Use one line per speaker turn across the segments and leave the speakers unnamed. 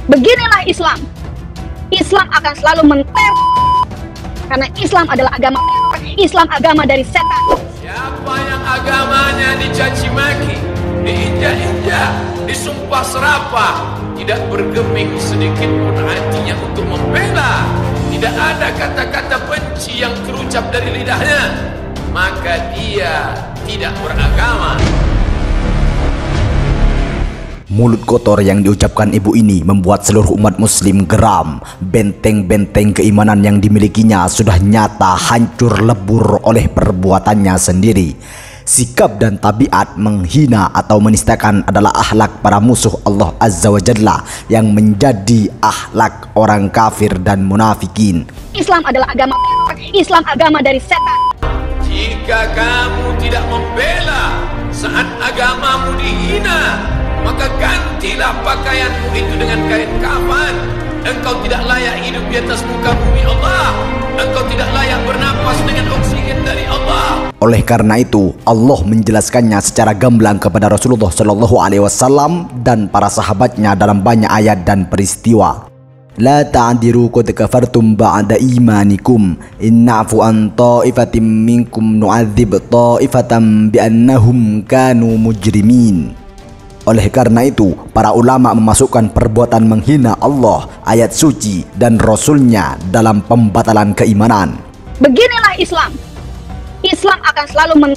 Beginilah Islam. Islam akan selalu karena Islam adalah agama teror. Islam agama dari setan.
Siapa yang agamanya dicaci maki, diinjak-injak, disumpah serapah, tidak bergeming sedikit pun hatinya untuk membela, tidak ada kata-kata benci yang terucap dari lidahnya, maka dia tidak beragama.
Mulut kotor yang diucapkan ibu ini membuat seluruh umat muslim geram. Benteng-benteng keimanan yang dimilikinya sudah nyata hancur lebur oleh perbuatannya sendiri. Sikap dan tabiat menghina atau menistakan adalah akhlak para musuh Allah Azza wa Jalla yang menjadi akhlak orang kafir dan munafikin.
Islam adalah agama teror. Islam agama dari setan.
Jika kamu tidak membela saat agamamu dihina, maka gantilah pakaianmu itu dengan kain kafan. Engkau tidak layak hidup di atas muka bumi Allah. Engkau tidak layak bernapas dengan oksigen dari Allah.
Oleh karena itu, Allah menjelaskannya secara gamblang kepada Rasulullah Shallallahu Alaihi Wasallam dan para sahabatnya dalam banyak ayat dan peristiwa. La ta'diru qad kafartum ba'da imanikum in na'fu an ta'ifatin minkum nu'adzib ta'ifatan bi'annahum kanu mujrimin. Oleh karena itu, para ulama memasukkan perbuatan menghina Allah, ayat suci, dan Rasulnya dalam pembatalan keimanan.
Beginilah Islam. Islam akan selalu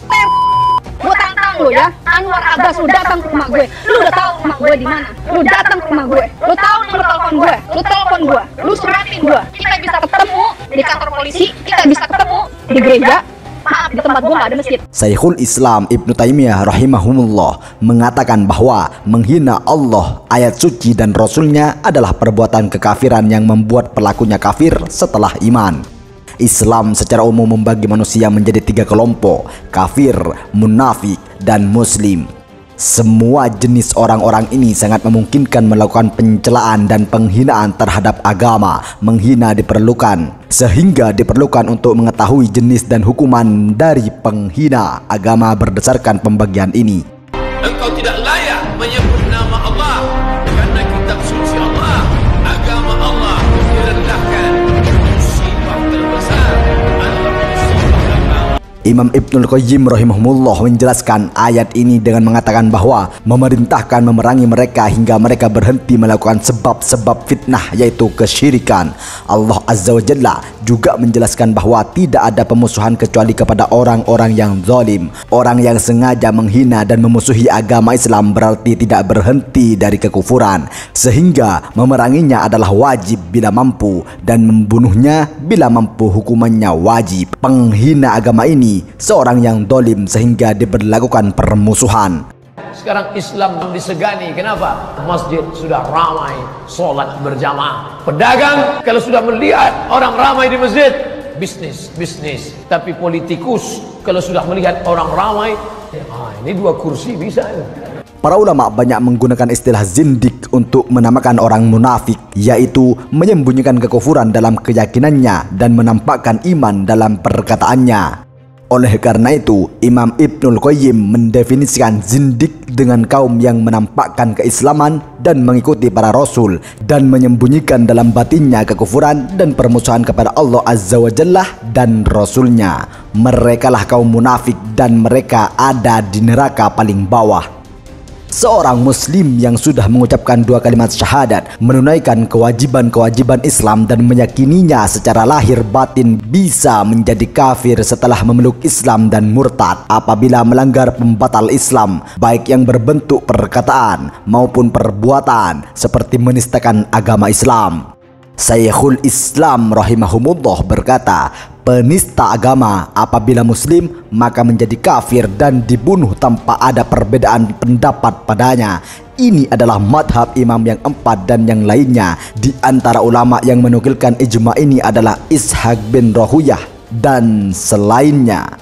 Gue tantang lu ya, Anwar Abbas, lu datang ke rumah gue. Lu udah tahu rumah gue di mana. Lu datang ke rumah gue. Lu tahu nomor telepon gue. Lu telepon gue. Lu suratin gue. Kita bisa ketemu di kantor polisi. Kita bisa ketemu di gereja. Maaf, di tempat gue gak ada masjid.
Syekhul Islam Ibnu Taimiyah rahimahumullah mengatakan bahwa menghina Allah, ayat suci, dan Rasulnya adalah perbuatan kekafiran yang membuat pelakunya kafir setelah iman. Islam secara umum membagi manusia menjadi 3 kelompok: kafir, munafik, dan muslim. Semua jenis orang-orang ini sangat memungkinkan melakukan pencelaan dan penghinaan terhadap agama. Menghina diperlukan, sehingga diperlukan untuk mengetahui jenis dan hukuman dari penghina agama berdasarkan pembagian ini.
Engkau tidak layak menyebut nama Allah karena kitab suci Allah, agama Allah direndahkan. Musibah terbesar adalah musibah agama.
Imam Ibnul Qayyim rahimahullah menjelaskan ayat ini dengan mengatakan bahwa memerintahkan memerangi mereka hingga mereka berhenti melakukan sebab-sebab fitnah, yaitu kesyirikan. Allah Azza wa Jalla juga menjelaskan bahwa tidak ada pemusuhan kecuali kepada orang-orang yang zalim. Orang yang sengaja menghina dan memusuhi agama Islam berarti tidak berhenti dari kekufuran, sehingga memeranginya adalah wajib bila mampu, dan membunuhnya bila mampu hukumannya wajib. Penghina agama ini seorang yang dolim sehingga diberlakukan permusuhan.
Sekarang Islam disegani. Kenapa? Masjid sudah ramai, sholat berjamaah. Pedagang kalau sudah melihat orang ramai di masjid, bisnis. Tapi politikus kalau sudah melihat orang ramai, ini 2 kursi bisa.
Para ulama banyak menggunakan istilah zindik untuk menamakan orang munafik, yaitu menyembunyikan kekufuran dalam keyakinannya dan menampakkan iman dalam perkataannya. Oleh karena itu, Imam Ibnul Qayyim mendefinisikan zindik dengan kaum yang menampakkan keislaman dan mengikuti para rasul dan menyembunyikan dalam batinnya kekufuran dan permusuhan kepada Allah Azza wa Jalla dan Rasulnya. Merekalah kaum munafik dan mereka ada di neraka paling bawah. Seorang muslim yang sudah mengucapkan 2 kalimat syahadat, menunaikan kewajiban-kewajiban Islam dan meyakininya secara lahir batin, bisa menjadi kafir setelah memeluk Islam dan murtad apabila melanggar pembatal Islam, baik yang berbentuk perkataan maupun perbuatan seperti menistakan agama Islam. Syekhul Islam rahimahumullah berkata, penista agama apabila muslim maka menjadi kafir dan dibunuh tanpa ada perbedaan pendapat padanya. Ini adalah madhab imam yang 4 dan yang lainnya. Di antara ulama yang menukilkan ijma ini adalah Ishaq bin Rahuyah dan selainnya.